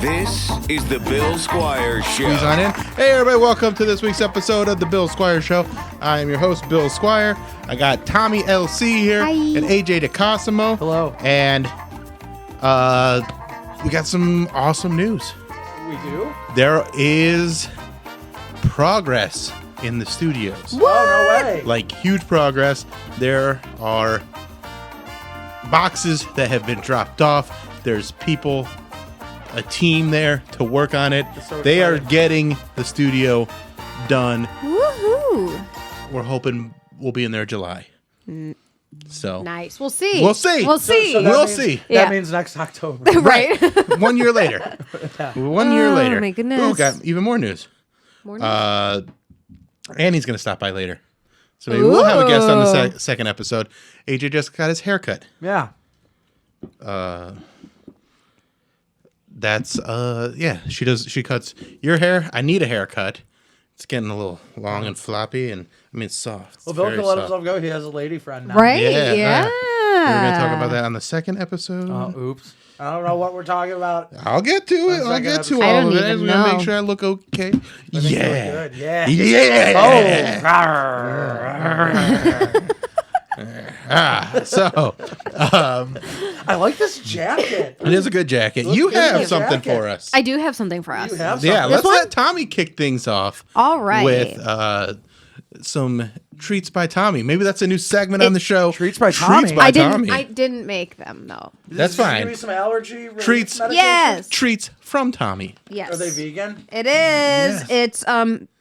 This is the Bill Squire Show. Please on in. Hey, everybody, welcome to this week's episode of the Bill Squire Show. I am your host, Bill Squire. I got Tommi LC here. Hi. And AJ DeCosimo. Hello. And we got some awesome news. We do? There is progress in the studios. Oh, no way. Like, huge progress. There are boxes that have been dropped off. There's people, a team there to work on it. So they are exciting. getting the studio done. Woohoo! We're hoping we'll be in there July. So Nice. We'll see. We'll see. We'll see. So that We'll means- see. That Yeah. means next October. Right. 1 year later. 1 year Oh, later. my goodness. Oh, got even more news. Morning. Annie's going to stop by later. So maybe we'll have a guest on the Ooh. second episode. AJ just got his hair cut. Yeah. That's yeah, she cuts your hair. I need a haircut. It's getting a little long and floppy, and I mean it's soft. It's Well, Bill very can let soft. himself go. He has a lady friend now. Right? yeah, Yeah. We're gonna talk about that on the second episode. Oh, oops. I don't know what we're talking about. I'll get to it. On the I'll second get to episode. I all don't of it. I even just want to know. make sure I look okay. I think you look Yeah. good. Yeah. Yeah. So I like this jacket. it is a good jacket. Looks You good in have the something jacket. for us. I do have something for us. You have Yeah, something. let's one? let Tommi kick things off. All right. With some treats by Tommi. Maybe that's a new segment on the show. Treats by Tommi. By I Tommi. didn't make them though. That's Did you fine. Give me some allergy relief Treats. medication? Yes. Treats from Tommi. Yes. Are they vegan? It is. Yes. It's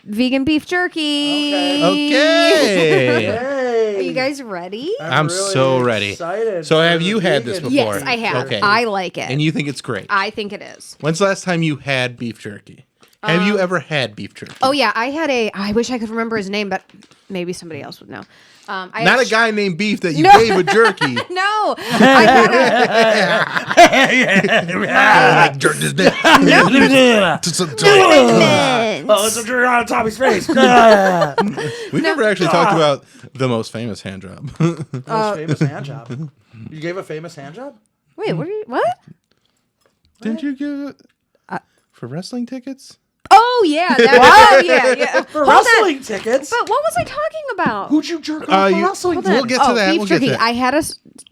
vegan beef jerky. Okay. Hey. Are you guys ready? I'm so ready. Excited So for have the you had this vegan before? Yes, I have. Okay. I like it. And you think it's great. I think it is. When's the last time you had beef jerky? Have you ever had beef jerky? Oh yeah, I wish I could remember his name, but maybe somebody else would know. Not a guy named Beef that you No. gave a jerky. No, I Like jerk this dick. Oh, it's a jerk on Tommy's face. We never actually talked about the most famous hand job. Most famous hand job. You gave a famous hand job? Wait, what? Didn't you give it for wrestling tickets? Oh yeah, yeah. For Hold on. wrestling tickets? But what was I talking about? Who'd you jerk off for wrestling Hold on. We'll get to that. Beef We'll get jerky. to that. I had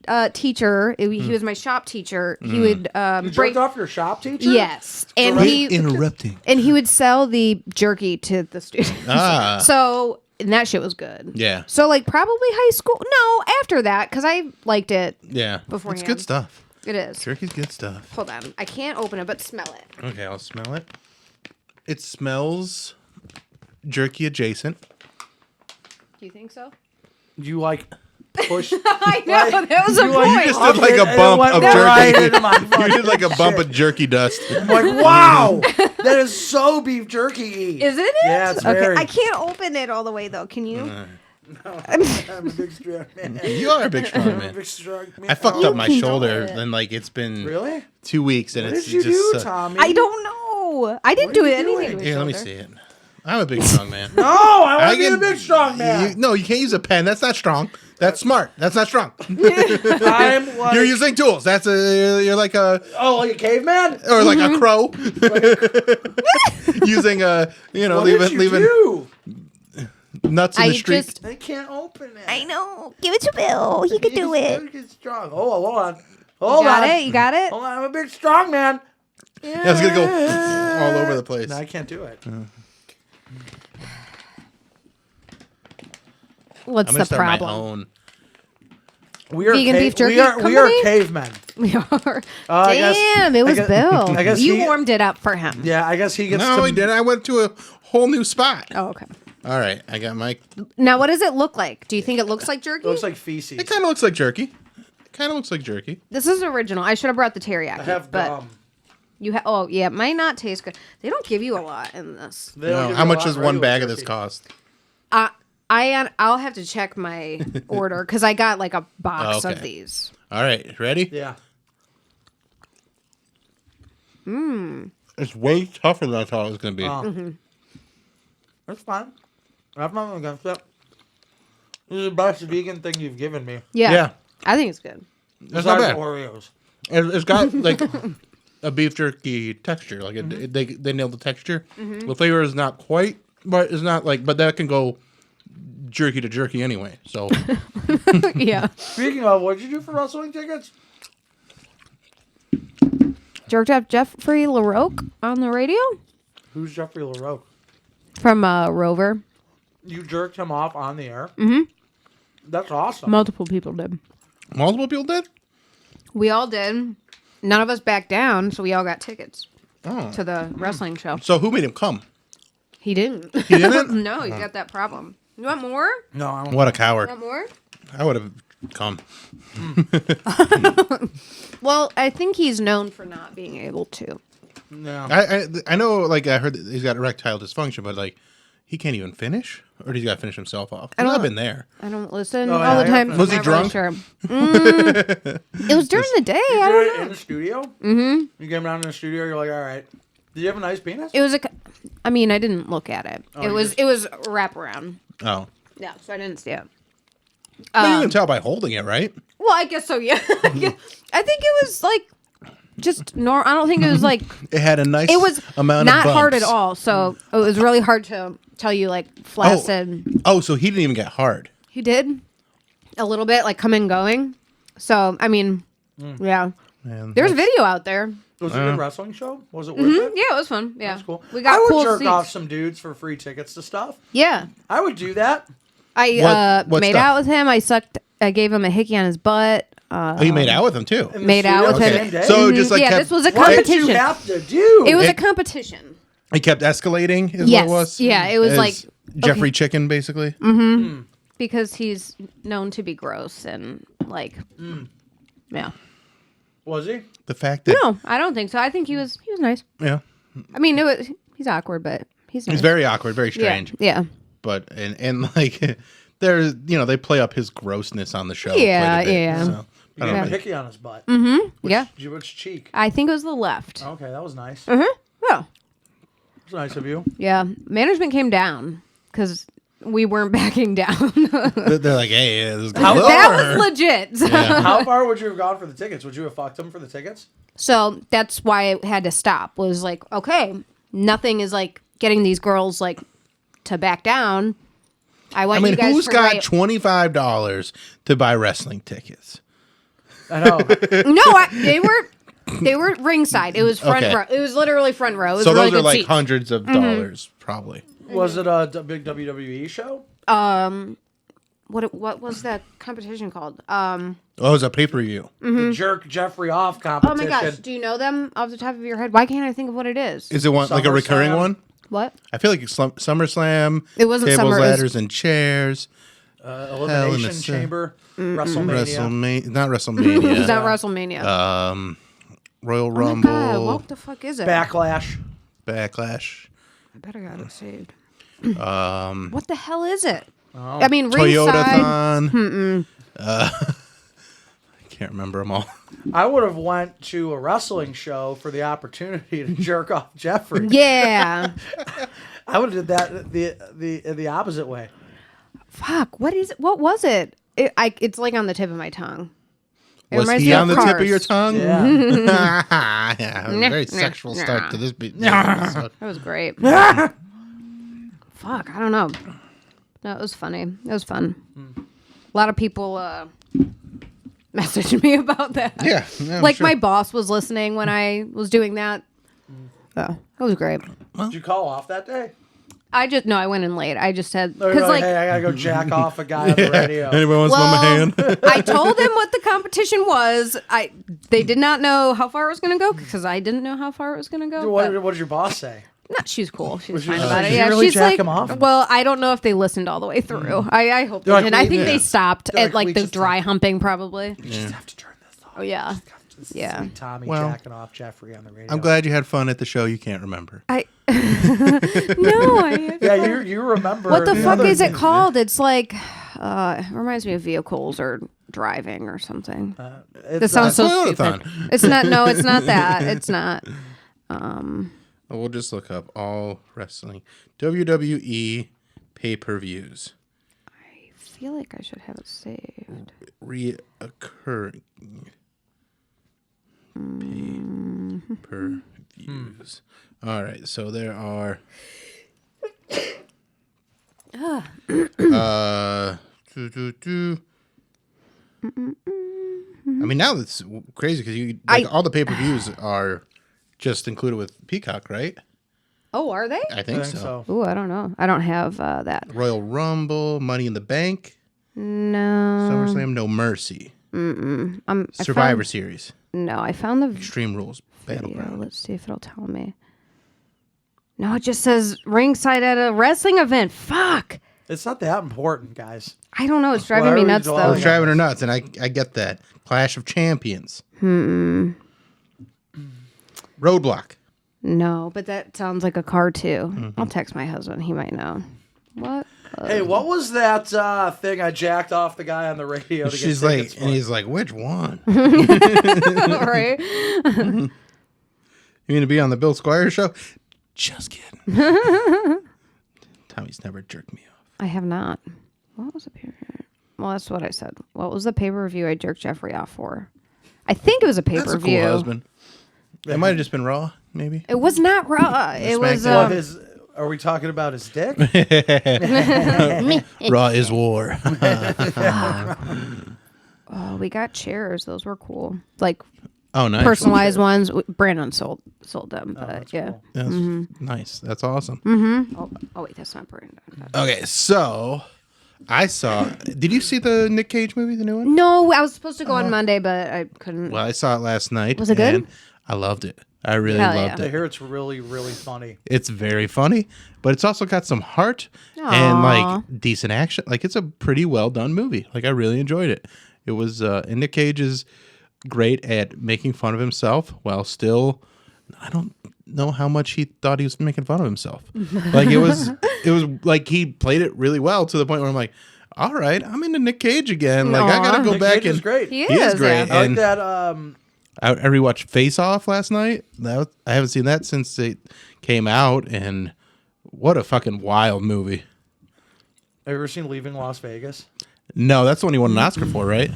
a teacher. He was my shop teacher. He would You break. jerked off your shop teacher? Yes, and Interrupting. he would sell the jerky to the students. Ah. So and that shit was good. Yeah. So like probably high school. No, after that because I liked it. Yeah. Beforehand. It's good stuff. It is. Jerky's good stuff. Hold on, I can't open it, but smell it. Okay, I'll smell it. It smells jerky adjacent. Do you think so? You like push. I know that was a You like- point. You just did like a And it bump went of right jerky. into my You fucking did like a bump shit. of jerky dust. I'm like, wow, that is so beef jerky. Isn't it? Yeah, it's okay. very. I can't open it all the way though. Can you? I'm a big strong man. You are a big strong I'm a man. big strong man. I fucked Oh, up my can do shoulder, it. and like it's been Really? 2 weeks, and What it's did you just. do, Tommy? I don't know. I didn't What do are you anything. doing? to his Here, let me shoulder. see it. I'm a big strong man. No, I want to be can- a big strong man. No, you can't use a pen. That's not strong. That's smart. That's not strong. I'm like, You're using tools. That's you're like a like a caveman. or like a Mm-hmm. crow. Using a What did you leaving do? nuts in the I street. just. I can't open it. I know. Give it to Bill. He could do it. It's strong. Oh, hold on. You Hold got on. it. You got it. Hold on. I'm a big strong man. Yeah, it's gonna go all over the place. No, I can't do it. What's I'm gonna the start my problem? own. We are Vegan beef jerky we are company? cavemen. We are. I guess- Damn, it was I guess- Bill. I guess you he- warmed it up for him. Yeah, I guess he gets. No, to, we didn't. I went to a whole new spot. Oh, okay. All right, I got my. Now, what does it look like? Do you think it looks like jerky? It looks like feces. It kind of looks like jerky. It kind of looks like jerky. This is original. I should have brought the teriyaki. I have but gum. you have. Oh, yeah. It might not taste good. They don't give you a lot in this. They don't No, give how you a much lot does of one regular bag of this jerky. cost? I'll have to check my order because I got like a box Oh, of okay. these. All right, ready? Yeah. It's way tougher than I thought it was going to be. Oh. That's fine. I have nothing against it. This is the best vegan thing you've given me. Yeah. Yeah. I think it's good. That's not Besides bad. Oreos. It's got like a beef jerky texture. Like they nailed the texture. The flavor is not quite, but it's not like. But that can go jerky to jerky anyway. So Yeah. Speaking of, what did you do for wrestling tickets? Jerked up Jeffrey LaRoque on the radio Who's Jeffrey LaRoque? from Rover. You jerked him off on the air? Mm-hmm. That's awesome. Multiple people did. multiple people did. We all did. None of us backed down, so we all got tickets Oh. to the wrestling show. So who made him come? He didn't. He didn't. No, he's got that problem. You want more? No, I don't. What a You coward! want more? I would have come. Well, I think he's known for not being able to. No. I know. Like I heard that he's got erectile dysfunction, but like he can't even finish, or he's got to finish himself off. I've been there. I don't listen Oh, all yeah, the time. I Was he Not really drunk? sure. It was during the day. I You don't did know. it in the studio? Mm-hmm. You came down in the studio, you're like, all right. Did you have a nice penis? It was I mean, I didn't look at it. Oh, It you was just- it was wraparound. Oh, Yeah, so I didn't see it. well, you can tell by holding it, right? Well, I guess so. Yeah, I think it was like just normal. I don't think it was like It had a nice. it was amount not of hard at bumps. all. So it was really hard to tell you like flaccid. Oh, so he didn't even get hard. He did a little bit like come and going. So I mean, yeah, Man, there's a video out there. Was it a good wrestling show? Was it worth it? Yeah, it was fun. Yeah, That's cool. We got I would cool jerk seats. off some dudes for free tickets to stuff. Yeah, I would do that. I What made stuff? out with him. I gave him a hickey on his butt. Oh, you made out with him too. In the Made out studio with the him. same day? So just like yeah, kept, this was a what did competition. you have to do? It was a It- competition. It kept escalating. Is Yes. what it was. Yeah, it was As like Jeffrey okay. Chicken, basically. Because he's known to be gross and like, yeah. Was he? The fact that No, I don't think so. I think he was nice. yeah, I mean, he's awkward, but he's nice. he's very awkward, very yeah, strange. yeah, But and like there's they play up his grossness on the show. Yeah, quite a bit, yeah. So, You I gave don't him a know. hickey on his butt. yeah. Which cheek? I think it was the left. Okay, that was nice. Yeah, That's nice of you. yeah. Management came down because we weren't backing down. They're like, hey, this is good. That was legit. How far would you have gone for the tickets? Would you have fucked him for the tickets? So that's why it had to stop. Was like, okay, nothing is like getting these girls like to back down. I want I mean, you guys who's to got write- $25 to buy wrestling tickets? I know. No, they were ringside. It was front Okay. row. It was literally front row. It was So really those are good like seats. hundreds of dollars, probably. Was it a big WWE show? What was that competition called? Oh, it was a pay-per-view. The jerk Jeffrey off Oh competition. my gosh, do you know them off the top of your head? Why can't I think of what it is? Is it one like a recurring SummerSlam. one? What? I feel like it's It SummerSlam. wasn't tables, Summer, it was- ladders, and chairs. Elimination Cell. Chamber, WrestleMania. WrestleMania, not WrestleMania. It's not WrestleMania. Royal oh my Rumble, god, what the fuck is it? Backlash. Backlash, I better got it saved. um, What the hell is it? Oh. I mean, ringside. Toyotathon. I can't remember them all. I would have went to a wrestling show for the opportunity to jerk off Jeffrey. Yeah. I would have did that the opposite way. Fuck. What is it? What was it? It's like on the tip of my tongue. It Was reminds he me of on the tip of Cars. your tongue? Yeah. Yeah, a very sexual start to this episode. That was great. Fuck. I don't know. No, it was funny. It was fun. A lot of people messaged me about that. Yeah, I'm like sure. my boss was listening when I was doing that. Oh, that was great. Did you call off that day? I went in late. I just said Or because like, like hey, I gotta go jack off a guy on the radio. Anybody wants to lend my hand? I told them what the competition was. They did not know how far it was going to go because I didn't know how far it was going to go. What but- did your boss say? No, she's cool. She's Was she fine just about like, it. did you Yeah, really she's jack like, him off? well, I don't know if they listened all the way through. I hope they They're like, did. I we- think they yeah. stopped They're at like, like we the just dry humping, probably. You just have to turn this off. Oh yeah, This is yeah. sweet Tommy Well, jacking off Jeffrey on the radio. I'm glad you had fun at the show you can't remember. I no. Yeah, you remember. What the fuck other- is it called? It's like it reminds me of vehicles or driving or something. It's, That sounds so Toyotathon. stupid. It's not. No, it's not that. It's not. We'll just look up all wrestling WWE pay-per-views. I feel like I should have it saved. Reoccurring. per views. All right, so there are. I mean, now that's crazy because all the pay-per-views are just included with Peacock, right? Oh, are they? I think so. Ooh, I don't know. I don't have that. Royal Rumble, Money in the Bank, No. SummerSlam, No Mercy, Survivor Series, No, I found the Extreme Rules, video. Battleground. Let's see if it'll tell me. No, it just says ringside at a wrestling event. Fuck. It's not that important, guys. I don't know. It's driving me nuts, though. It's driving her nuts, and I get that. Clash of Champions. Roadblock. No, but that sounds like a car, too. I'll text my husband. He might know. What? Hey, what was that thing I jacked off the guy on the radio to She's get like, tickets for? and he's like, which one? Right? You mean to be on the Bill Squire Show? Just kidding. Tommy's never jerked me off. I have not. What was the pay? Well, that's what I said. What was the pay-per-view I jerked Jeffrey off for? I think it was a That's a pay-per-view. cool husband. It might have just been Raw, maybe. It was not Raw. It was. Are we talking about his dick? Raw is war. Oh, we got chairs. Those were cool. Like Oh, nice. personalized ones. Brandon sold them, but yeah. Cool. That's nice. That's awesome. Oh wait, that's not Brandon. Okay, so I saw. Did you see the Nick Cage movie, the new one? No, I was supposed to go on Monday, but I couldn't. Well, I saw it last night. Was it good? And I loved it. I really Hell loved I it. hear it's really, really funny. It's very funny, but it's also got some heart and like decent action. Like it's a pretty well done movie. Like I really enjoyed it. It was and Nick Cage is great at making fun of himself while still. I don't know how much he thought he was making fun of himself. Like it was like he played it really well to the point where I'm like, all right, I'm into Nick Cage again. Like I gotta go Nick back Cage and is great. He is is great. yeah. I like And that. I rewatched Face Off last night. I haven't seen that since it came out, and what a fucking wild movie. Have you ever seen Leaving Las Vegas? No, that's the one he won an Oscar for, right?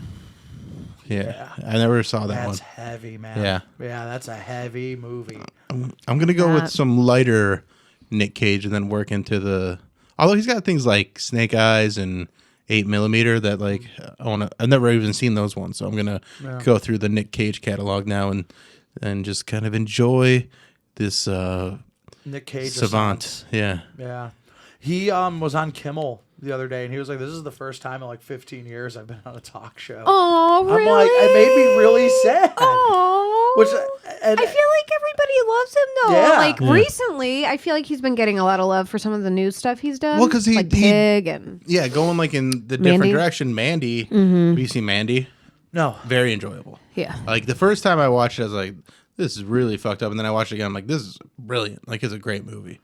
Yeah. I never saw that That's one. heavy, man. Yeah. Yeah, that's a heavy movie. I'm gonna go with some lighter Nick Cage, and then work into the. Although he's got things like Snake Eyes and 8mm that like I've never even seen those ones, so I'm gonna go through the Nick Cage catalog now and just kind of enjoy this Nick Cage savant. Yeah. Yeah. He was on Kimmel the other day, and he was like, "This is the first time in like 15 years I've been on a talk show." Oh, really? I'm like, it made me really sad. Oh, Which I feel like everybody loves him though. Yeah. Like recently, I feel like he's been getting a lot of love for some of the new stuff he's done. Well, 'cause he- like Pig and Yeah, going like in the different Mandy? direction. Mandy, have you seen Mandy? No. Very enjoyable. yeah. Like the first time I watched it, I was like, "This is really fucked up," and then I watched it again. I'm like, "This is brilliant! Like, it's a great movie."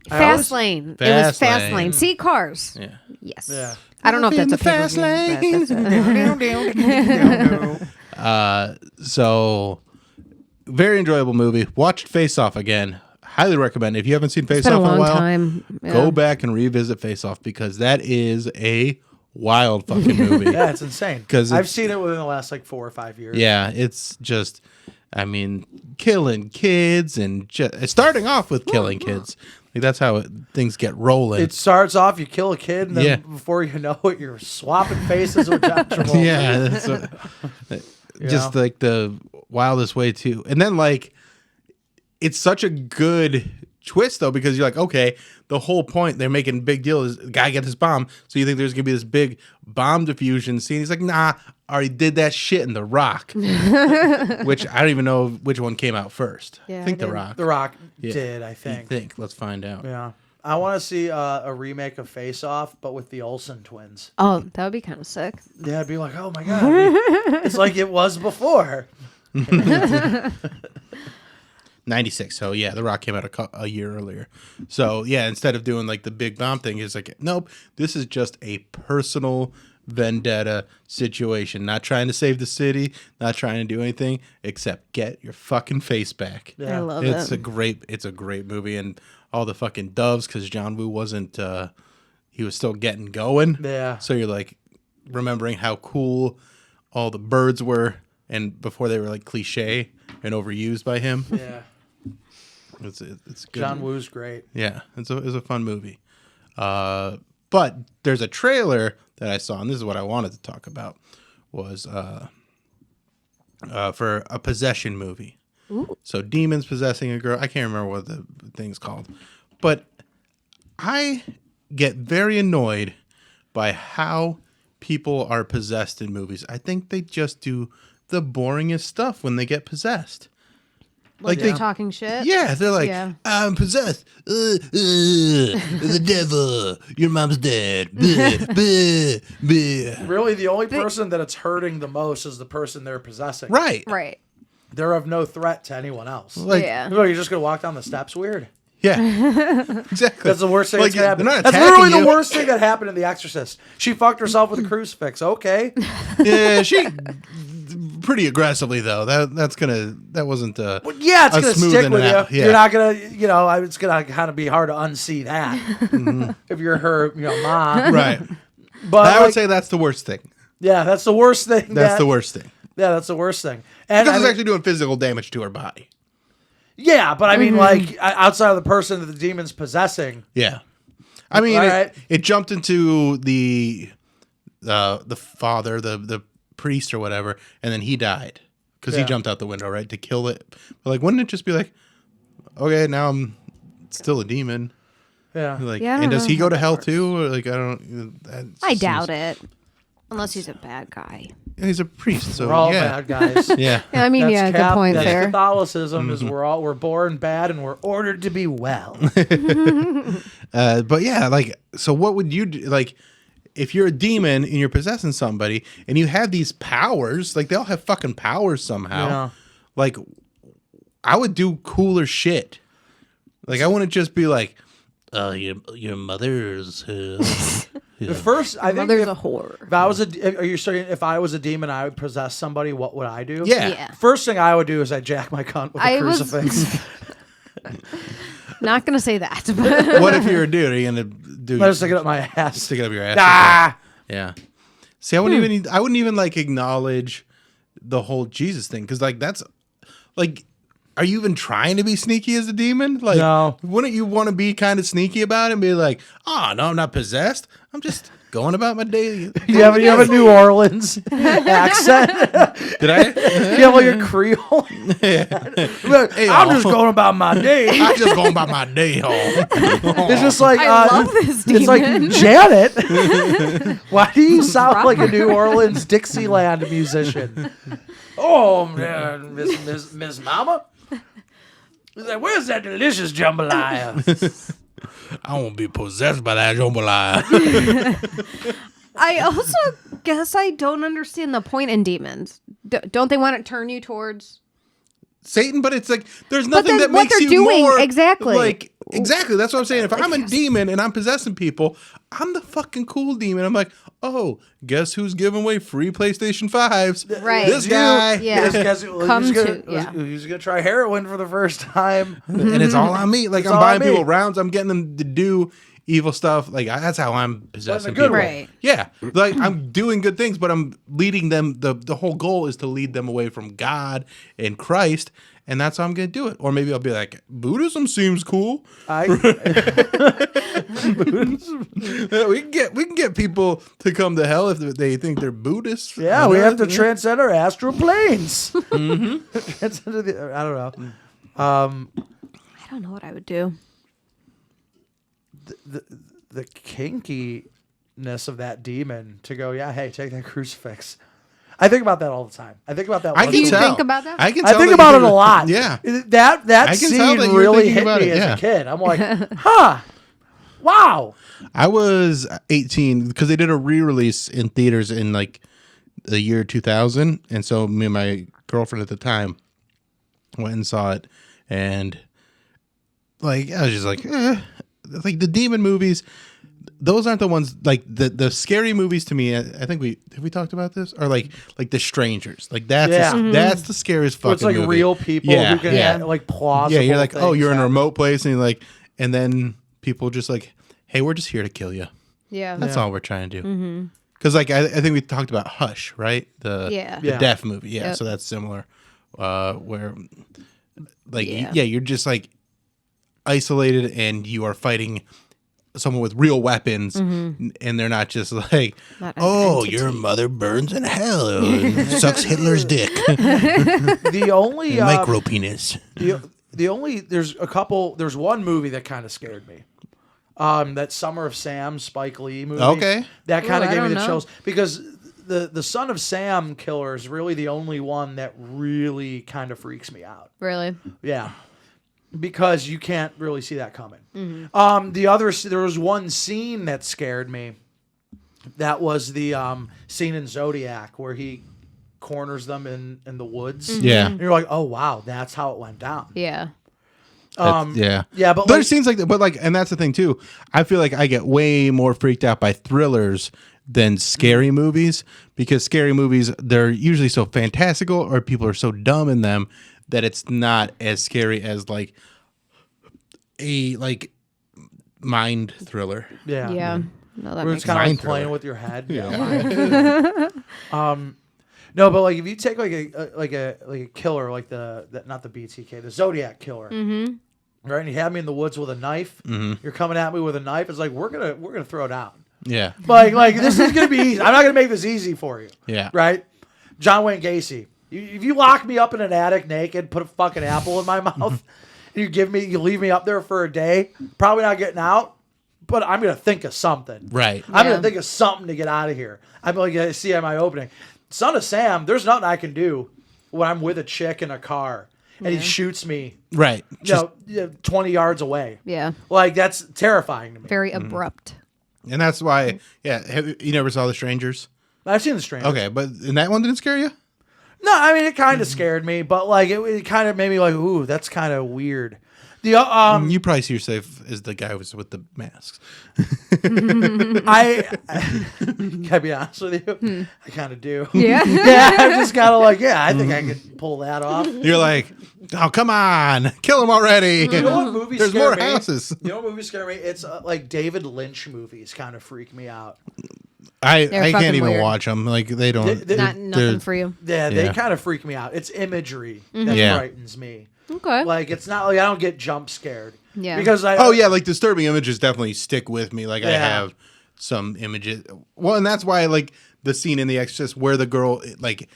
Fast Lane. It was Fast Fast Lane. Lane. See Cars. Yeah. Yes. Yeah. I don't know if that's a Fast pay-per-view, but that's So, very enjoyable movie. Watched Face Off again. Highly recommend. If you haven't seen Face It's been Off a in a long while, time. Yeah. go back and revisit Face Off because that is a wild fucking movie. Yeah, it's insane. 'Cause I've it's- seen it within the last like 4 or 5 years. Yeah, it's just, I mean, killing kids and starting off with killing kids. Like that's how things get rolling. It starts off, you kill a kid, and then Yeah. before you know it, you're swapping faces with John Travolta. Yeah, just like the wildest way to. And then like, it's such a good twist though because you're like, okay, the whole point they're making a big deal is the guy gets his bomb, so you think there's gonna be this big bomb diffusion scene. He's like, nah, I already did that shit in The Rock, which I don't even know which one came out first. Yeah, I think I The did. Rock. The Rock Yeah. did, I You think. think? Let's find out. Yeah. I want to see a remake of Face Off, but with the Olsen twins. Oh, that would be kind of sick. Yeah, I'd be like, oh my God. It's like it was before. 96. So yeah, The Rock came out a year earlier. So yeah, instead of doing like the big bomb thing, it's like, nope, this is just a personal vendetta situation. Not trying to save the city, not trying to do anything except get your fucking face back. Yeah. I love It's it. it's a great movie, and all the fucking doves because John Woo wasn't he was still getting going. Yeah. So you're like remembering how cool all the birds were, and before they were like cliche, and overused by him. Yeah. It's good. John Woo's great. Yeah, it's a fun movie. But there's a trailer that I saw, and this is what I wanted to talk about, was for a possession movie. Ooh. So demons possessing a girl. I can't remember what the thing's called. But I get very annoyed by how people are possessed in movies. I think they just do the boringest stuff when they get possessed. Like they're talking shit. Yeah, they're like, Yeah. I'm possessed. The devil. Your mom's dead. Bleh, bleh, bleh. Really, the only person that it's hurting the most is the person they're possessing. Right. Right. They're of no threat to anyone else. Like, Yeah. Oh, you're just going to walk down the steps? Weird. Yeah. Exactly. That's the worst thing Like, that's going to happen. they're not That's attacking literally you. the worst thing that happened in The Exorcist. She fucked herself with a crucifix. Okay. Yeah, she pretty aggressively though. That wasn't Well, yeah, it's a going to smoothing stick with it out. you. Yeah. You're not going to, it's going to kind of be hard to unsee that if you're her, mom. right. But I would say that's the worst thing. yeah, that's the worst thing. That's the worst thing. Yeah, that's the worst thing. And Because I it's mean, actually doing physical damage to her body. yeah, but I mean, like outside of the person that the demon's possessing. Yeah. I mean, All right. it jumped into the father, the priest or whatever, and then he died because he Yeah. jumped out the window, right, to kill it. But like, wouldn't it just be like, okay, now I'm still a demon? Yeah. Like, Yeah, I don't and does know he how go to that hell works. too? Or like, I don't. I doubt it. Unless he's a bad guy. He's a priest, so We're all yeah, bad guys. yeah. Yeah, I mean, That's good point that's there. Catholicism is we're born bad and we're ordered to be well. But yeah, like, so what would you do? Like, if you're a demon and you're possessing somebody and you have these powers, like they all have fucking powers somehow. Yeah. Like, I would do cooler shit. Like, I wouldn't just be like, your mother's. The first, I think, Mother's if, a whore. if I was are you saying if I was a demon, I would possess somebody? What would I do? Yeah. Yeah. First thing I would do is I'd jack my cunt with a I was- crucifix. Not gonna say that, but What if you're a dude? Are you gonna do? I just stick it up my ass. Stick it up your ass. Ah! Yeah. See, I wouldn't even like acknowledge the whole Jesus thing because like that's like, are you even trying to be sneaky as a demon? Like, No. Wouldn't you want to be kind of sneaky about it and be like, oh no, I'm not possessed. I'm just going about my daily. You have a New Orleans accent. Did I? You have like a Creole. Look, I'm just going about my day. I'm just going about my day home. It's just like I love this It's like demon. Janet. Why do you sound like a New Orleans Dixieland musician? Oh man, Miss Mama. He's like, where's that delicious jambalaya? I won't be possessed by that jambalaya. I also guess I don't understand the point in demons. Don't they want to turn you towards? Satan, but it's like there's nothing then that what makes they're you doing, more exactly. like exactly. That's what I'm saying. If I'm a demon and I'm possessing people, I'm the fucking cool demon. I'm like, oh, guess who's giving away free PlayStation 5s? Right. This guy. Yeah. This guy's- Come he's to- gonna, yeah. he's gonna try heroin for the first time. And it's all on me. Like It's I'm all buying on me. people rounds. I'm getting them to do evil stuff. Like that's how I'm possessing good people. way. Right. Yeah. Like I'm doing good things, but I'm leading them. The whole goal is to lead them away from God and Christ. And that's how I'm going to do it. Or maybe I'll be like, Buddhism seems cool. I We can get people to come to hell if they think they're Buddhists. yeah, You we know? have to transcend our astral planes. Transcend I don't know. I don't know what I would do. The kinkiness of that demon to go, yeah, hey, take that crucifix. I think about that all the time. I think about that. I once can a you tell. week. think about that? I can I tell think that about you're- it a lot. Yeah. That I can scene tell that you're really thinking hit about me it, as yeah. a kid. I'm like, huh, wow. I was 18 because they did a re-release in theaters in like the year 2000, and so me and my girlfriend at the time went and saw it, and like I was just like, like the demon movies. Those aren't the ones like the scary movies to me. I think we talked about this, or like The Strangers. Like that's Yeah. that's the scariest fucking. So it's like movie. real people Yeah, who can yeah. have, like plausible. Yeah, you're like, oh, things you're in a happen. remote place, and you're like, and then people just like, hey, we're just here to kill you. Yeah. That's all we're trying to do. Because like I think we talked about Hush, right? The Yeah. the Yeah. deaf movie. Yeah, Yep. so that's similar. where like you're just like isolated and you are fighting someone with real weapons, and they're not just like, oh, your mother burns in hell and sucks Hitler's dick. The only Micro penis. There's one movie that kind of scared me. That Summer of Sam Spike Lee movie. Okay. That kind of Ooh, gave I me the don't know. chills because the Son of Sam killer is really the only one that really kind of freaks me out. Really? Yeah. Because you can't really see that coming. Mm-hmm. There was one scene that scared me. That was the scene in Zodiac where he corners them in the woods. Yeah. And you're like, oh wow, that's how it went down. Yeah. Yeah, but there's scenes like that, but like, and that's the thing too. I feel like I get way more freaked out by thrillers than scary movies because scary movies, they're usually so fantastical or people are so dumb in them that it's not as scary as like a mind thriller. Yeah. Yeah. No, that Where makes it's kind of Mind like playing thriller. with your head. Yeah. No, but like if you take like a killer like not the BTK, the Zodiac killer, right? And you have me in the woods with a knife. You're coming at me with a knife. It's like we're gonna throw down. Yeah, Like this is gonna be easy. I'm not gonna make this easy for you. yeah, Right? John Wayne Gacy. If you lock me up in an attic naked, put a fucking apple in my mouth, and you leave me up there for a day, probably not getting out. But I'm gonna think of something. right. I'm Yeah. gonna think of something to get out of here. I'm gonna see at my opening. Son of Sam, there's nothing I can do when I'm with a chick in a car and he shoots me, Right. Just, 20 yards away. Yeah. Like that's terrifying to me. Very abrupt. and that's why. Yeah, you never saw The Strangers? I've seen The Stranger. Okay, but and that one didn't scare you? No, I mean it kind of scared me, but like it kind of made me like, ooh, that's kind of weird. The You probably see yourself as the guy with the masks. can I be honest with you? I kind of do. Yeah. Yeah, I'm just kind of like, yeah, I think I could pull that off. You're like, oh, come on, kill him already. You know what movies There's scare more me? houses. You know what movies scare me? It's like David Lynch movies kind of freak me out. I They're can't fucking even weird. watch them. Like they don't. Nothing for you. Yeah, they Yeah. kind of freak me out. It's imagery that Yeah. frightens me. Okay. Like it's not like I don't get jump scared. Yeah. Because Oh yeah, like disturbing images definitely stick with me. Like I Yeah. have some images. Well, and that's why like the scene in The Exorcist where the girl like,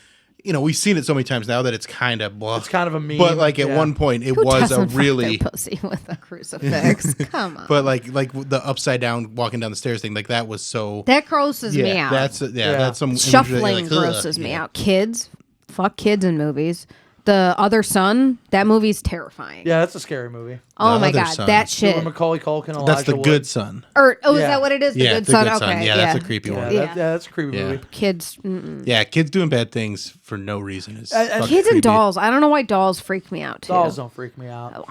we've seen it so many times now that it's kind of blah. It's kind of a meme. But like at yeah. one point it Who was a doesn't fuck really. their pussy with a crucifix? Come on. But like the upside down walking down the stairs thing, like that was so. That grosses me out. That's some imagery that Shuffling you're like, grosses ugh, me yeah. out. Kids, fuck kids in movies. The Other Son, that movie's terrifying. Yeah, that's a scary movie. Oh The my Other god, Son. that You know, shit. Macaulay Culkin, Elijah That's the Wood. good son. Is Yeah. that what it is? The Yeah, Good the Son. Good Son. Okay, Yeah, that's a creepy Yeah, one. Yeah. that's a creepy Yeah. movie. Kids, Yeah, kids doing bad things for no reason is And fucking kids and creepy. dolls. I don't know why dolls freak me out too. Dolls don't freak me out.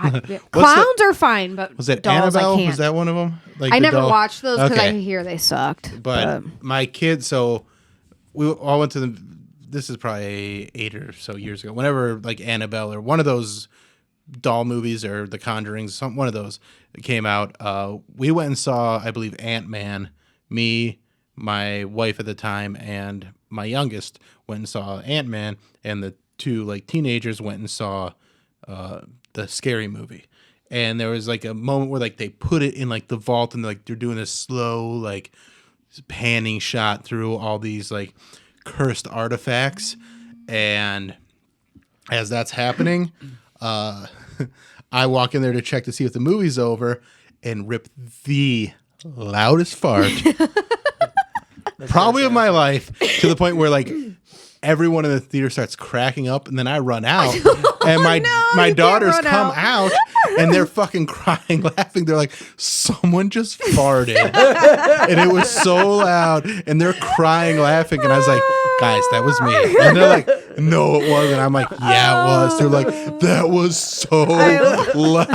Clowns are fine, but Was it dolls Annabelle? I can't. Was that one of them? Like I the never doll? watched those because I Okay. hear they sucked. But my kids, so we all went to this is probably 8 or so years ago. Whenever like Annabelle or one of those doll movies or The Conjurings, one of those came out, we went and saw, I believe, Ant-Man. Me, my wife at the time, and my youngest went and saw Ant-Man, and the two like teenagers went and saw the Scary Movie. And there was like a moment where like they put it in like the vault and like they're doing this slow like panning shot through all these like cursed artifacts, and as that's happening, I walk in there to check to see if the movie's over and rip the loudest fart probably of my life, to the point where like everyone in the theater starts cracking up, and then I run out, and my you can't daughters run come out. out, and they're fucking crying, laughing. They're like, someone just farted, and it was so loud, and they're crying, laughing, and I was like, guys, that was me, and they're like, no, it wasn't. I'm like, yeah, it was. They're like, that was so loud.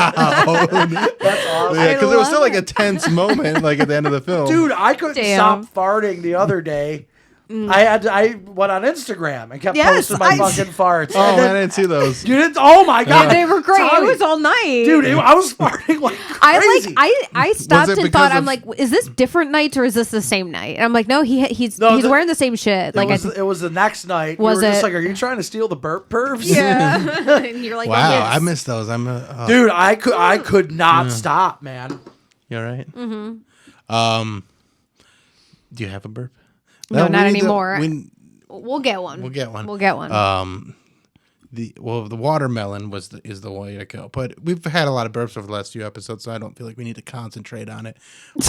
That's awesome. Yeah, because there was still love like a tense moment, like at the end of the film. Dude, I couldn't Damn. stop farting the other day I went on Instagram and kept Yes, posting my fucking farts. Oh, And I then, didn't see those. you didn't? Oh my god, They were great. Tommy, It was all night. dude. I was farting like crazy. I stopped it and because thought, I'm of- like, is this different nights or is this the same night? And I'm like, no, he's wearing the same shit. Like it was the next night. Was we were just it? like, are you trying to steal the burp pervs? yeah. And you're like, Wow, yes. I missed those. Dude, I could not stop, man. You all right? Mm-hmm. Do you have a burp? No, we not need to- anymore. We'll get one. We'll get one. We'll get one. The watermelon is the way to go. But we've had a lot of burps over the last few episodes, so I don't feel like we need to concentrate on it.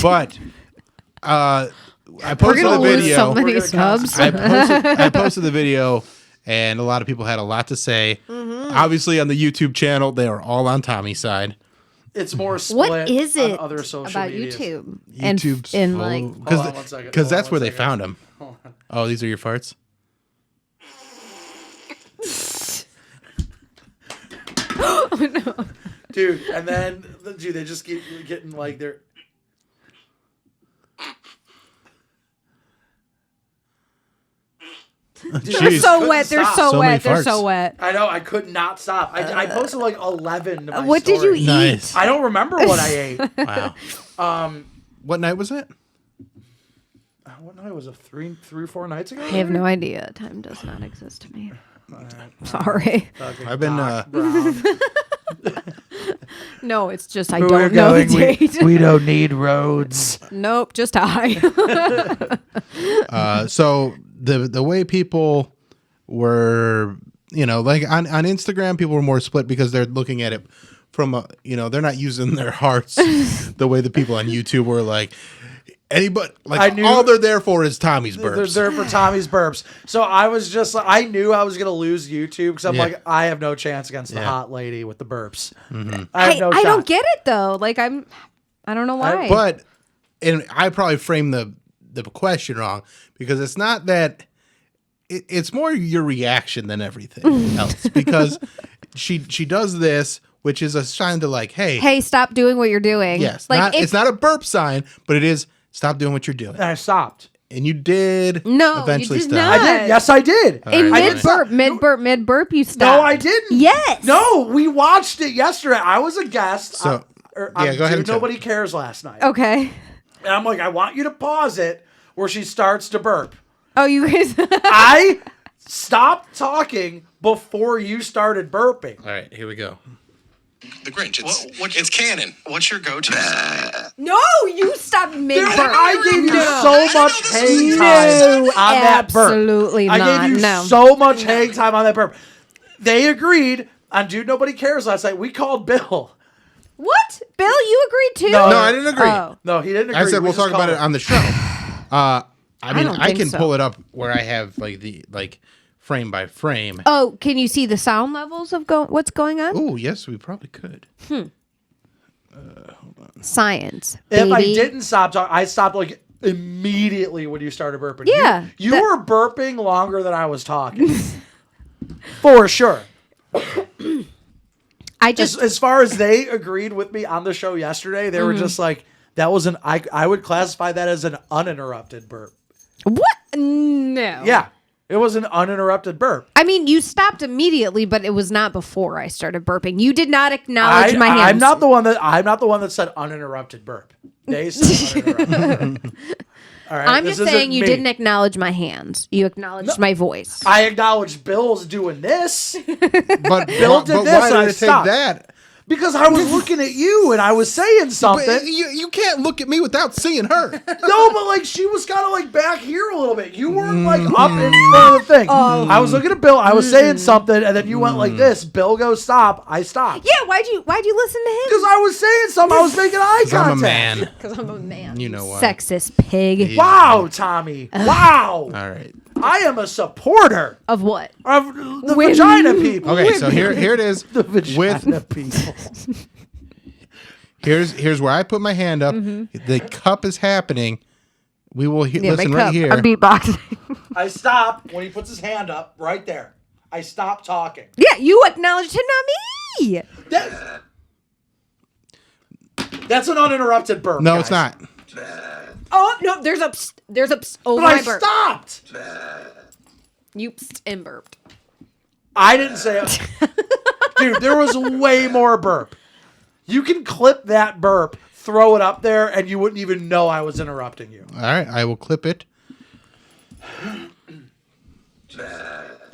But I posted We're the gonna lose video. so many gonna subs. I posted the video, and a lot of people had a lot to say. Mm-hmm. Obviously, on the YouTube channel, they are all on Tommy's side. It's more split What is on it other social about medias. YouTube? YouTube's and like, Hold on 1 second. because that's Hold on where 1 they second. found him. Oh, these are your farts? Dude, and then they just keep getting like they're they're Jeez. so couldn't wet. They're stop. so So many wet. They're farts. so wet. I know, I could not stop. I posted like 11 to my What did you story. eat? Nice. I don't remember what I ate. Wow. What night was it? What night was it? 3 or 4 nights ago? I have no idea. Time does not exist to me. Sorry. I've been. No, it's just I don't know the date. We don't need roads. Nope, just I. So the way people were, like on Instagram, people were more split because they're looking at it from they're not using their hearts the way the people on YouTube were like. Anybody all they're there for is Tommy's burps. They're there for Tommy's burps. So I was just like, I knew I was gonna lose YouTube because I'm like, I have no chance against the hot lady with the burps. Mm-hmm. I have no I shot. don't get it though. Like I don't know why. But and I probably framed the question wrong because it's not that it's more your reaction than everything else because she does this, which is a sign to like, hey, stop doing what you're doing. yes, like it's not a burp sign, but it is stop doing what you're doing. And I stopped. And you did No, eventually you did stop. not. I did. Yes, I did. in right. mid burp, you stop. No, I didn't. Yes. No, we watched it yesterday. I was a guest. So, on go ahead and tell. Nobody Cares last night. Okay. And I'm like, I want you to pause it where she starts to burp. Oh, you guys. I stopped talking before you started burping. All right, here we go. The Grinch. It's canon. What's your go-to? No, you stopped mid burp. I gave you so I know much this hang is- time on that burp. Absolutely I not. gave you No. so much hang time on that burp. They agreed on Dude Nobody Cares last night. We called Bill. What? Bill, you agreed too? No, I didn't agree. Oh. No, he didn't agree. I said we'll just talk about called it on the show. I mean, don't I think can so. pull it up where I have like frame by frame. Oh, can you see the sound levels of what's going on? Oh, yes, we probably could. Science. If I baby. didn't stop talking, I stopped like immediately when you started burping. Yeah, You were burping longer than I was talking. For sure. I just As far as they agreed with me on the show yesterday, they were Mm-hmm. just like, that was I would classify that as an uninterrupted burp. what? No. Yeah. It was an uninterrupted burp. I mean, you stopped immediately, but it was not before I started burping. You did not acknowledge my hands. I'm not the one that said uninterrupted burp. They said uninterrupted. All right, I'm this just isn't saying you me. didn't acknowledge my hands. You acknowledged my voice. I acknowledged Bill's doing this But Bill did but this why and I did it take stopped. that? because I was looking at you and I was saying something. But you can't look at me without seeing her. No, but like she was kind of like back here a little bit. You weren't like up in front of the thing. I was looking at Bill. I was saying something, and then you went like this. Bill goes stop. I stopped. Yeah, why'd you listen to him? Because I was saying something. I was making eye contact. I'm a man. Because I'm a man. You know why. Sexist pig. Wow, Tommy. Wow. All right. I am a supporter Of what? of the Women. vagina people. Okay, so here it is. The vagina With people. here's where I put my hand up. The cup is happening. We will listen right here. I'm beatboxing. I stop when he puts his hand up right there. I stop talking. Yeah, you acknowledged him, not me. That's an uninterrupted burp. No, guys. it's not. Oh no, there's a over But I my burp. stopped. You and burped. I didn't say it. Dude, there was way more burp. You can clip that burp, throw it up there, and you wouldn't even know I was interrupting you. All right, I will clip it.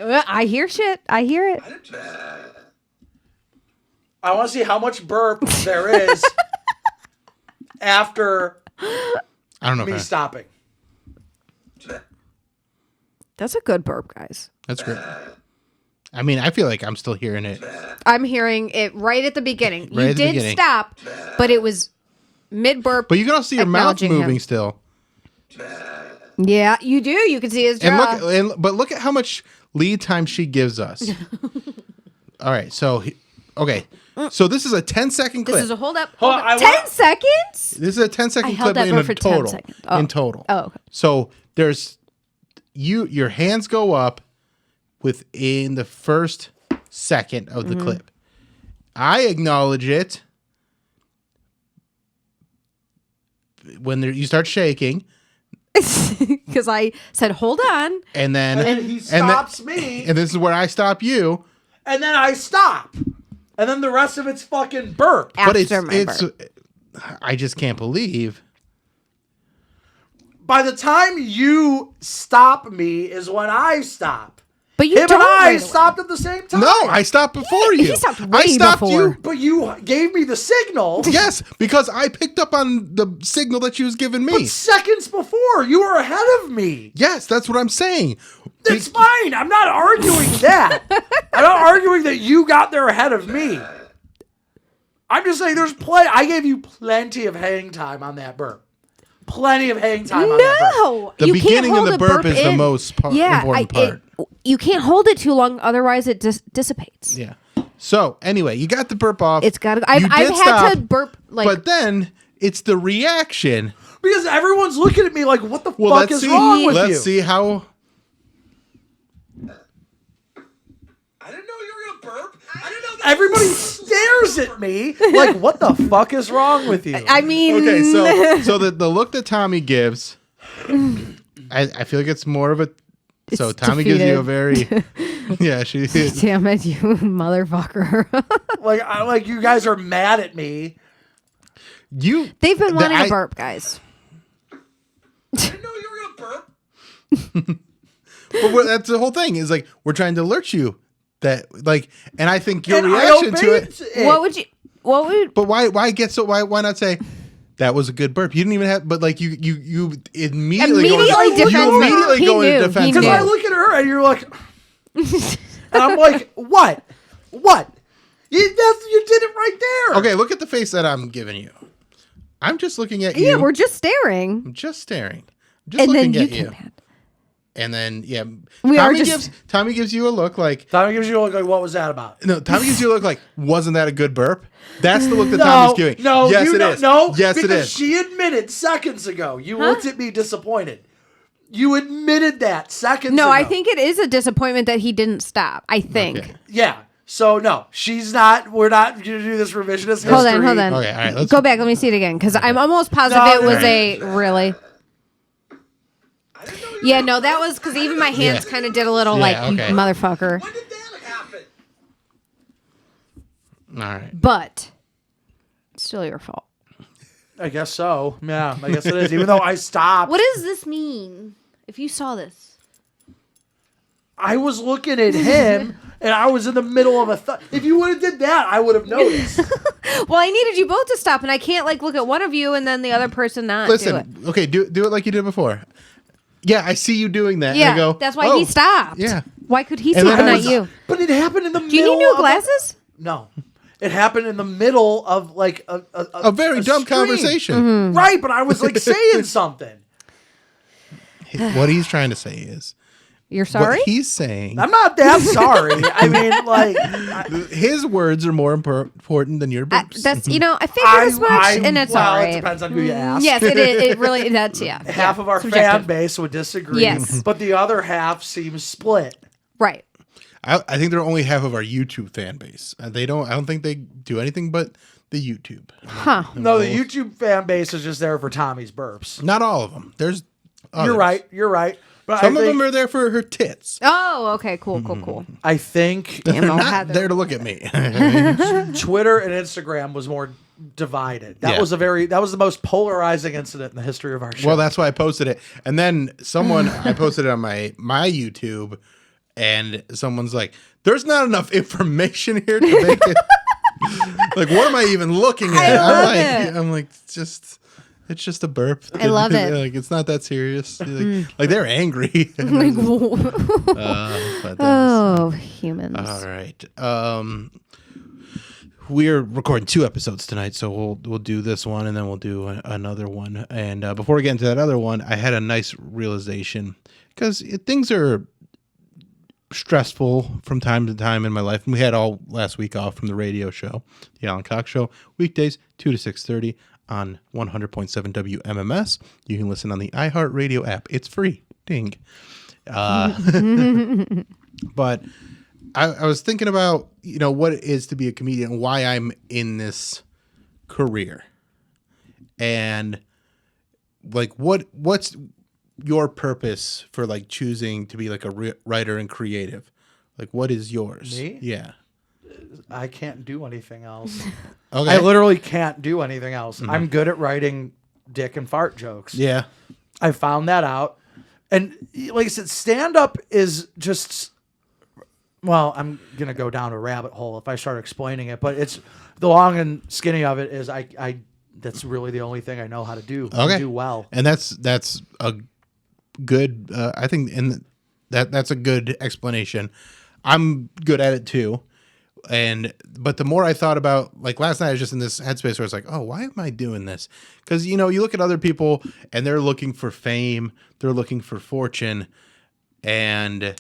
I hear shit. I hear it. I want to see how much burp there is after I don't know. me stopping. That's a good burp, guys. That's great. I mean, I feel like I'm still hearing it. I'm hearing it right at the beginning. Right You at the did beginning. stop, but it was mid burp. But you can also see your mouth Acknowledging him. moving still. Yeah, you do. You can see his jaw. But look at how much lead time she gives us. All right, so this is a 10-second clip. This is a hold up. Hold Hold on, up. 10 seconds? This is a 10-second I held clip that in burp for 10 total. seconds. Oh. In total. Oh, okay. So there's your hands go up within the first second of the clip. I acknowledge it when you start shaking, Because I said, hold on. and then And then he stops me, and this is where I stop you. and then I stop. And then the rest of it's fucking burp. But After my burp. I just can't believe. By the time you stop me is when I stop. But you Him and don't I right away. stopped at the same time. No, I stopped before you. He stopped I way stopped before. you. But you gave me the signal. Yes, because I picked up on the signal that you was giving me. But seconds before, you were ahead of me. Yes, that's what I'm saying. It's fine. I'm not arguing that. I'm not arguing that you got there ahead of me. I'm just saying I gave you plenty of hang time on that burp. Plenty of hang time on that burp. No, The you can't beginning of hold the a burp is the in. most important part. You can't hold it too long, otherwise it dissipates. Yeah. So anyway, you got the burp off. It's got to. You I've did had stop, to burp like. but then it's the reaction. Because everyone's looking at me like, what the Well, fuck let's is see. wrong with Let's you? see how. I didn't know you were gonna burp. I didn't know that. Everybody stares at me like, what the fuck is wrong with you? I mean, Okay, so the look that Tommy gives, I feel like it's more of a. So It's Tommy gives you a defeated. very. Yeah, she. damn it, you motherfucker! like you guys are mad at me. You. They've been wanting I- to burp, guys. I didn't know you were gonna burp. But that's the whole thing. Is like we're trying to alert you that like, and I think your And reaction I to obeyed it. What would you? What would? But why get so? Why not say? That was a good burp. You didn't even have, but like you immediately go Immediately into, defensive. you immediately He go knew. into He defense knew. Because I mode. look at her and you're like, and I'm like, what? You did it right there. Okay, look at the face that I'm giving you. I'm just looking at you. Yeah, we're just staring, I'm just staring. I'm just and then looking you at get you. mad. And then yeah, We are Tommy just- Tommy gives you a look like Tommy gives you a look like, what was that about? no. Tommy gives you a look like wasn't that a good burp? That's the look that Tommy's giving. No, yes, you it know, is. no, yes, it because is. she admitted seconds ago. You looked at me disappointed. You admitted that seconds No, ago. I think it is a disappointment that he didn't stop. I think. Okay. Yeah. So no, she's not. We're not going to do this revisionist history. Hold on. Okay, all right. Let's Go back. Let me see it again because I'm almost positive No, it was no. a really. I didn't know you Yeah, were no, gonna that burp. was because even my hands Yeah. kind of did a little Yeah, like okay. you motherfucker. When did that happen? All right. But it's still your fault. I guess so. Yeah, I guess it is. Even though I stopped, What does this mean? If you saw this, I was looking at him, and I was in the middle of a. If you would have did that, I would have noticed. well, I needed you both to stop, and I can't like look at one of you and then the other person not do it. Listen. Okay. Do it like you did before. Yeah, I see you doing that. Yeah, and I go, that's why oh, he stopped. Yeah. Why could he And stop then and I not was- you? But it happened in the Do middle. you need new of glasses? No, it happened in the middle of like A very dumb stream. conversation. Mm-hmm. Right, but I was like saying something. What he's trying to say is, You're sorry? what he's saying, I'm not that sorry. I mean, like, his words are more important than your burps. That's I figured as much, and it's well, all it right. depends on who you ask. Yes, it is. It really that's yeah. Half yeah, of our subjective. fan base would disagree. Yes. But the other half seems split. Right. I think they're only half of our YouTube fan base. I don't think they do anything but the YouTube. Huh. No, the YouTube fan base is just there for Tommy's burps. Not all of them. There's others. You're right. But Some of them are there for her tits. Oh, okay. Cool. I think They're Ammo not Heather. there to look at me. Twitter and Instagram was more divided. That Yeah. was the most polarizing incident in the history of our show. Well, that's why I posted it. And then I posted it on my YouTube, and someone's like, "There's not enough information here to make it." Like, what am I even looking at? I'm like, it's just a burp. I love it. Like, it's not that serious. Like they're angry. But Oh, humans. all right. We're recording 2 episodes tonight, so we'll do this one and then we'll do another one. And before we get into that other one, I had a nice realization because things are stressful from time to time in my life. And we had all last week off from the radio show, the Alan Cox Show, weekdays 2 to 6:30 on 100.7 WMMS. You can listen on the iHeartRadio app. It's free. Ding. But I was thinking about, what it is to be a comedian and why I'm in this career. And like, what's your purpose for like choosing to be like a writer and creative? Like, what is yours? Me? Yeah. I can't do anything else. Okay. I literally can't do anything else. I'm good at writing dick and fart jokes. Yeah. I found that out. And like I said, stand-up is just... Well, I'm going to go down a rabbit hole if I start explaining it. But it's the long and skinny of it is I that's really the only thing I know how to do. Okay. Do well. And that's a good, I think that's a good explanation. I'm good at it too. But the more I thought about, like last night I was just in this headspace where I was like, oh, why am I doing this? Because, you look at other people and they're looking for fame. They're looking for fortune. And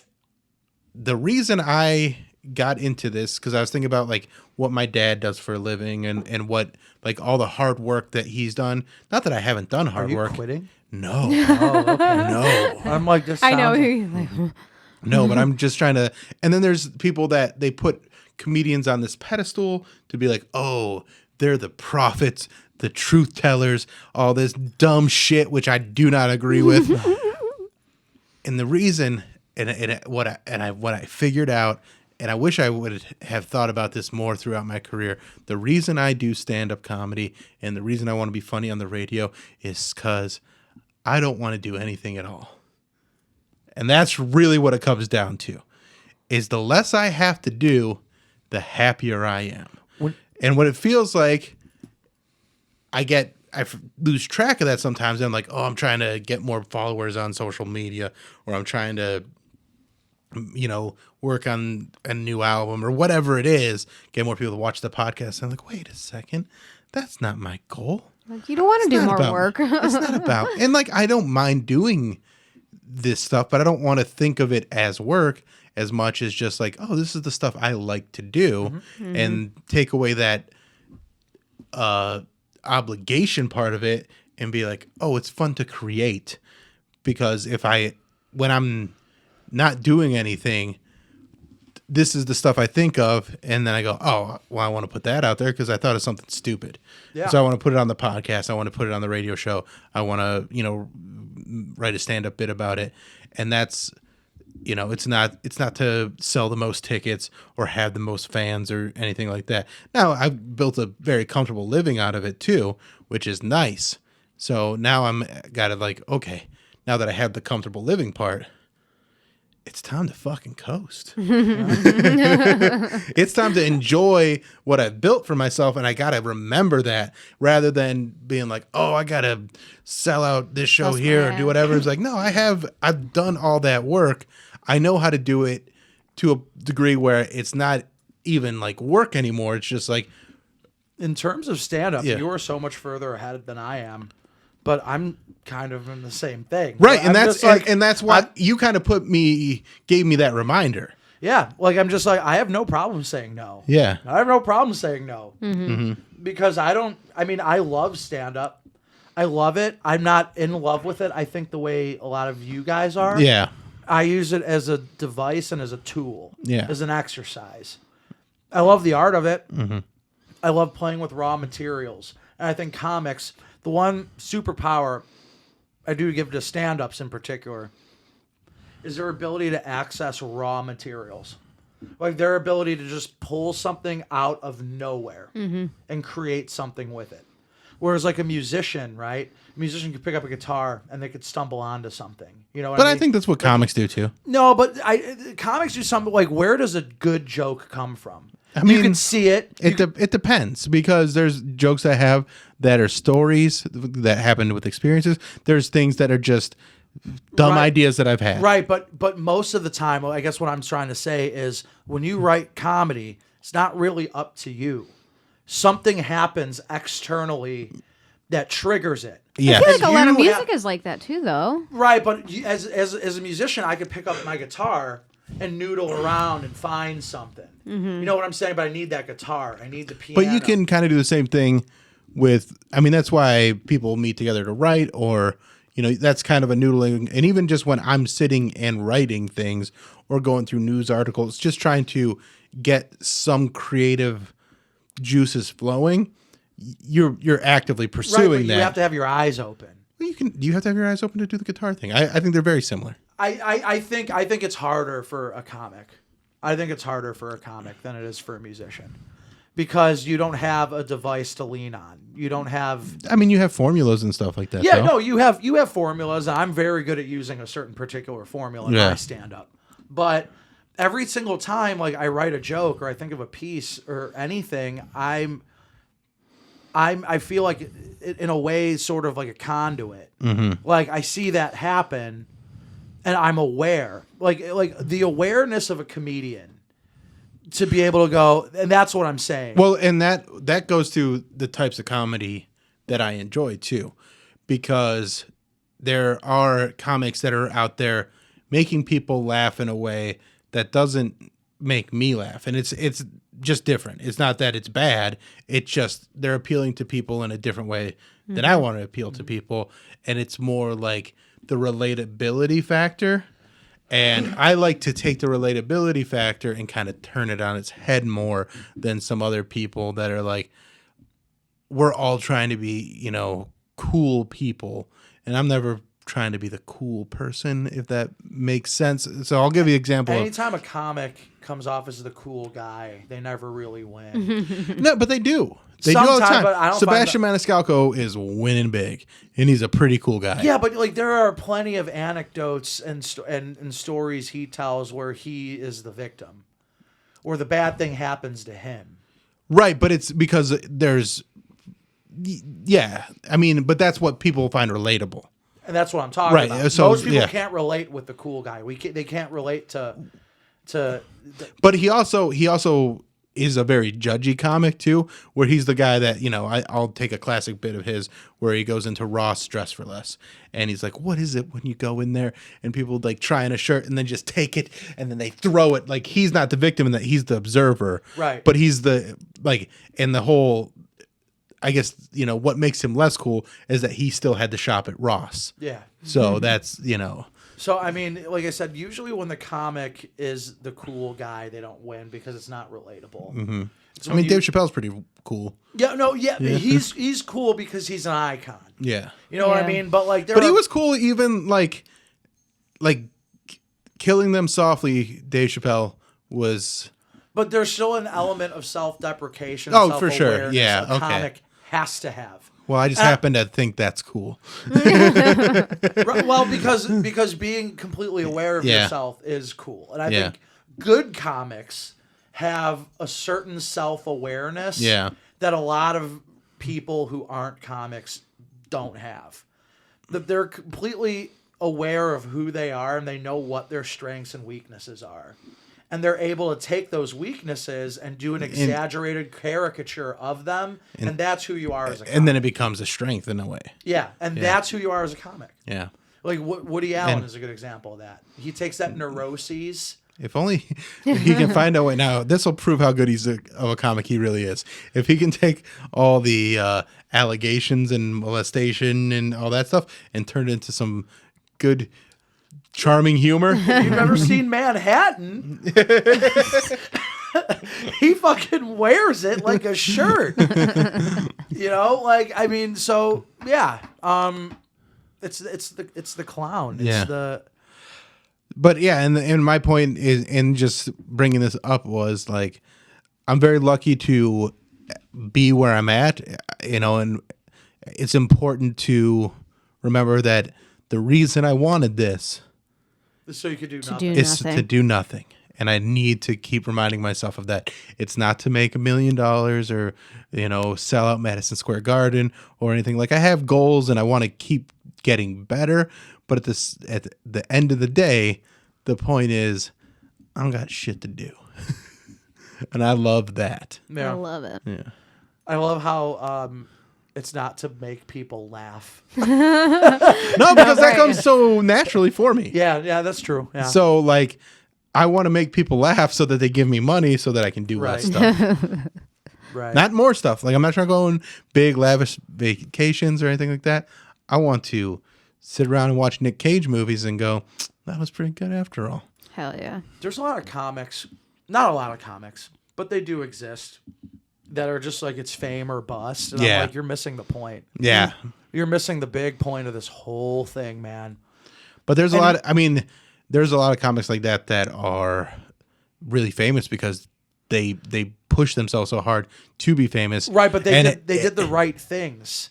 the reason I got into this, because I was thinking about like what my dad does for a living and what like all the hard work that he's done. Not that I haven't done hard Are you work. quitting? No. Oh, okay. No. I'm like, this I know. sounds- No, but I'm just trying to. And then there's people that they put comedians on this pedestal to be like, oh, they're the prophets, the truth tellers, all this dumb shit, which I do not agree with. And the reason, what I figured out, and I wish I would have thought about this more throughout my career. The reason I do stand-up comedy and the reason I want to be funny on the radio is because I don't want to do anything at all. And that's really what it comes down to, is the less I have to do, the happier I am. And what it feels like, I lose track of that sometimes. I'm like, oh, I'm trying to get more followers on social media, or I'm trying to, work on a new album or whatever it is, get more people to watch the podcast. And I'm like, wait a second, that's not my goal. Like, you don't want to do more work. It's not about, and like, I don't mind doing this stuff, but I don't want to think of it as work as much as just like, oh, this is the stuff I like to do, and take away that obligation part of it and be like, oh, it's fun to create. Because when I'm not doing anything, this is the stuff I think of, and then I go, oh, well, I want to put that out there because I thought of something stupid. Yeah. So I want to put it on the podcast. I want to put it on the radio show. I want to, write a stand-up bit about it. And that's, it's not to sell the most tickets or have the most fans or anything like that. Now, I've built a very comfortable living out of it too, which is nice. So now I'm got to like, okay, now that I have the comfortable living part, it's time to fucking coast. It's time to enjoy what I've built for myself, and I got to remember that rather than being like, oh, I got to sell out this show here or do whatever. It's like, no, I've done all that work. I know how to do it to a degree where it's not even like work anymore. It's just like, in terms of stand-up, Yeah. you are so much further ahead than I am. But I'm kind of in the same thing. right. I'm And that's just like, and that's why you kind of gave me that reminder. yeah, like I'm just like, I have no problem saying no. Yeah. I have no problem saying no. Because I love stand-up. I love it. I'm not in love with it, I think, the way a lot of you guys are. Yeah. I use it as a device and as a tool. Yeah. As an exercise. I love the art of it. I love playing with raw materials. And I think comics, the one superpower I do give to stand-ups in particular is their ability to access raw materials. Like their ability to just pull something out of nowhere and create something with it. Whereas like a musician, right? A musician could pick up a guitar and they could stumble onto something. You know what I mean? I think that's what comics do too. No, but comics do something like, where does a good joke come from? I mean, you can see it. It depends, because there's jokes I have that are stories that happened with experiences. There's things that are just dumb ideas that I've had. Right, but most of the time, I guess what I'm trying to say is when you write comedy, it's not really up to you. Something happens externally that triggers it. Yeah. I feel like a lot of music is like that too, though. Right, but as a musician, I could pick up my guitar and noodle around and find something. You know what I'm saying? But I need that guitar. I need the piano. But you can kind of do the same thing with, I mean, that's why people meet together to write, or, you know, that's kind of a noodling. And even just when I'm sitting and writing things or going through news articles, just trying to get some creative juices flowing, you're actively pursuing that. You have to have your eyes open. Well, you have to have your eyes open to do the guitar thing. I think they're very similar. I think it's harder for a comic. I think it's harder for a comic than it is for a musician, because you don't have a device to lean on. You don't have. I mean, you have formulas and stuff like that. Yeah, though. no, you have formulas. I'm very good at using a certain particular formula in my stand-up, but every single time, like I write a joke or I think of a piece or anything, I feel like in a way sort of like a conduit. Like I see that happen. And I'm aware, like the awareness of a comedian to be able to go, and that's what I'm saying. Well, and that goes to the types of comedy that I enjoy too, because there are comics that are out there making people laugh in a way that doesn't make me laugh, and it's just different. It's not that it's bad; it's just they're appealing to people in a different way than I want to appeal to people, and it's more like the relatability factor. And I like to take the relatability factor and kind of turn it on its head more than some other people that are like, we're all trying to be, you know, cool people. And I'm never trying to be the cool person, if that makes sense. So I'll give you an example. Anytime a comic comes off as the cool guy, they never really win. No, but they do. They do all the time. But I don't Sebastian Maniscalco is winning big, and he's a pretty cool guy. Yeah, but like there are plenty of anecdotes and stories he tells where he is the victim, or the bad thing happens to him. Right, but it's because there's, yeah. I mean, but that's what people find relatable. And that's what I'm talking about. So, most people can't relate with the cool guy. They can't relate to. But he also is a very judgy comic too, where he's the guy that, you know, I'll take a classic bit of his where he goes into Ross Dress for Less, and he's like, what is it when you go in there and people like try on a shirt and then just take it and then they throw it? Like, he's not the victim and that he's the observer, right? But he's the, like, and the whole, I guess, you know, what makes him less cool is that he still had to shop at Ross. Yeah. So that's, you know. So, I mean, like I said, usually when the comic is the cool guy, they don't win because it's not relatable. I mean, Dave Chappelle's pretty cool. Yeah, no, yeah. He's cool because he's an icon. Yeah. You know what I mean? But like, he was cool even like Killing Them Softly, Dave Chappelle was. But there's still an element of self-deprecation. Oh, for sure. Yeah, a comic has to have. Well, I just happen to think that's cool. Well, because being completely aware of yourself is cool. And I think good comics have a certain self-awareness that a lot of people who aren't comics don't have. That they're completely aware of who they are and they know what their strengths and weaknesses are. And they're able to take those weaknesses and do an exaggerated caricature of them, and that's who you are as a comic. And then it becomes a strength in a way. Yeah, and that's who you are as a comic. Yeah. Like Woody Allen is a good example of that. He takes that neuroses. If only he can find a way. Now, this will prove how good of a comic he really is. If he can take all the allegations and molestation and all that stuff and turn it into some good, charming humor. You've ever seen Manhattan? he fucking wears it like a shirt. You know, like, I mean, so yeah. It's the clown. It's Yeah. But yeah, and my point is, in just bringing this up, was like, I'm very lucky to be where I'm at, you know, and it's important to remember that the reason I wanted this so you could do To nothing. do is nothing. to do nothing. And I need to keep reminding myself of that. It's not to make $1 million or, you know, sell out Madison Square Garden or anything. Like, I have goals and I want to keep getting better. But at the end of the day, the point is, I don't got shit to do. And I love that. Yeah. I love it. Yeah. I love how it's not to make people laugh. No, because that Right. comes so naturally for me. Yeah, that's true. Yeah. So, like, I want to make people laugh so that they give me money so that I can do less stuff. right. Not more stuff. Like, I'm not trying to go on big, lavish vacations or anything like that. I want to sit around and watch Nick Cage movies and go, that was pretty good after all. Hell yeah. There's a lot of comics, not a lot of comics, but they do exist that are just like it's fame or bust. And Yeah. I'm like, you're missing the point. Yeah. You're missing the big point of this whole thing, man. But there's a lot, there's a lot of comics like that are really famous because they push themselves so hard to be famous. Right, but they And did the right things.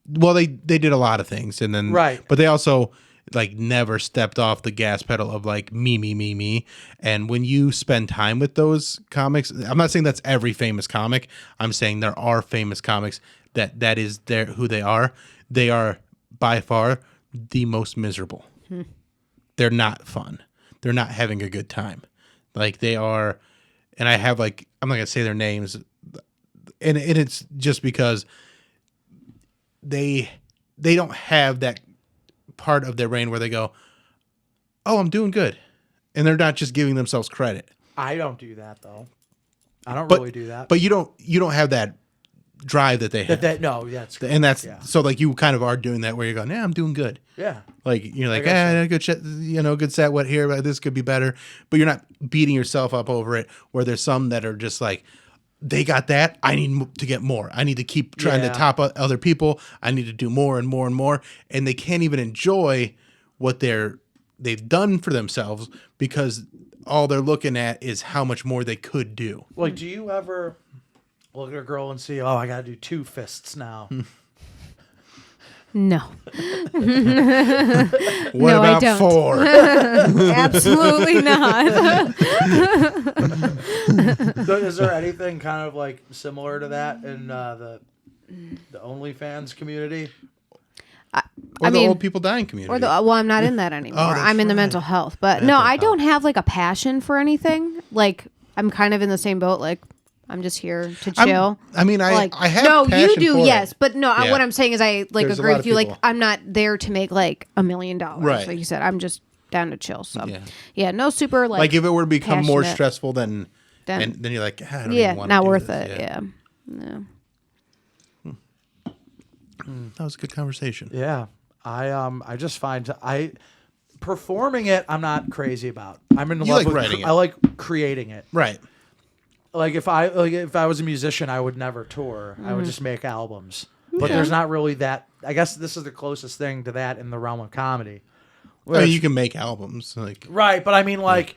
Well, they did a lot of things, and then Right. but they also like never stepped off the gas pedal of like me. And when you spend time with those comics, I'm not saying that's every famous comic. I'm saying there are famous comics that is who they are. They are by far the most miserable. They're not fun. They're not having a good time. Like, they are, and I have, like, I'm not gonna say their names, and it's just because they don't have that part of their brain where they go, oh, I'm doing good, and they're not just giving themselves credit. I don't do that though. I don't But really do that. But you don't have that drive that they have. That's And that's yeah. so, like, you kind of are doing that where you're going, yeah, I'm doing good. Yeah. Like, you're like, guess so. good shit, good set, what here, but this could be better. But you're not beating yourself up over it, where there's some that are just like, they got that, I need to get more. I need to keep trying to Yeah. top other people. I need to do more and more and more. And they can't even enjoy what they've done for themselves because all they're looking at is how much more they could do. Like, do you ever look at a girl and see, oh, I got to do 2 fists now? No. What No, I about don't. 4? Absolutely not. So is there anything kind of like similar to that in the OnlyFans community? Or the mean, old people dying community. I'm not in that anymore. Oh, that's I'm in the right. mental health. But no, I don't have like a passion for anything. Like, I'm kind of in the same boat. Like, I'm just here to chill. I have no, you passion do, for it. yes, but no. Yeah. What I'm saying is, I like There's a agree lot with of you. Like, people. I'm not there to make like $1 million. Right. Like you said, I'm just down to chill. So Yeah. yeah, no super like. Like, if it were to become more passionate. stressful, then Then- you're like, I don't yeah, even want not to do worth this. it. Yeah. No. That was a good conversation. Yeah. I just find performing it I'm not crazy about. I'm in You love like with writing it. I like creating it. Right. Like if I was a musician, I would never tour. I would just make albums. But there's not really that. I guess this is the closest thing to that in the realm of comedy. I mean, you can make albums. Like, Right, but I mean like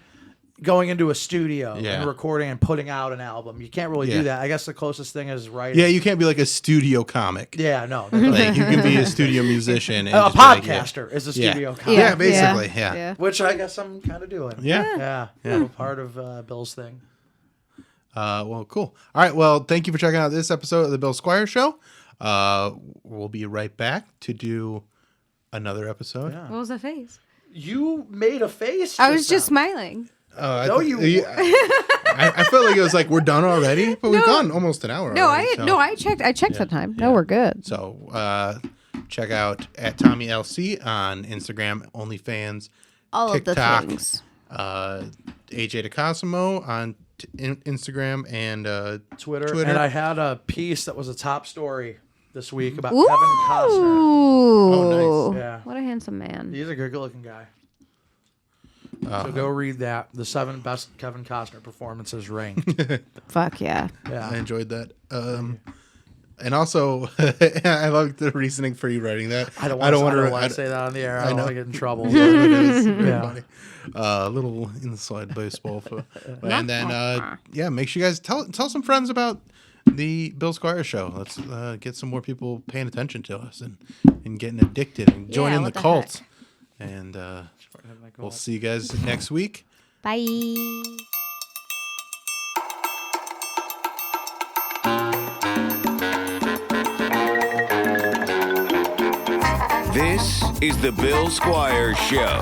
going into a studio Yeah. and recording and putting out an album. You can't really Yeah. do that. I guess the closest thing is writing. yeah, you can't be like a studio comic. Yeah, no. Like, you can be a studio musician. And A just be like, yeah. podcaster is a Yeah. studio comic. Yeah, basically, yeah. Which I guess I'm kind of doing. Yeah. Yeah. I'm a part of Bill's thing. Well, cool. All right. Well, thank you for checking out this episode of the Bill Squire Show. We'll be right back to do another episode. Yeah. What was that face? You made a face. I was just now. smiling. No, you. I felt like it was like, we're done already, but we've gone almost an hour. No, already, so. I checked the time. No, we're good. So check out at Tommi LC on Instagram, OnlyFans, All TikTok, of the things. AJ DeCosimo on Instagram and Twitter. And I had a piece that was a top story this week about Ooh. Kevin Costner. Oh, nice. Yeah. What a handsome man. He's a good looking guy. So go read that. The 7 best Kevin Costner performances ranked. Fuck yeah. I enjoyed that. And also, I love the reasoning for you writing that. I don't want to say that on the air. I don't want to get in trouble. Yeah, it is. Yeah. Funny. A little inside baseball. And then, make sure you guys tell some friends about the Bill Squire Show. Let's get some more people paying attention to us and getting addicted and joining the cult. And we'll see you guys next week. Bye. This is the Bill Squire Show.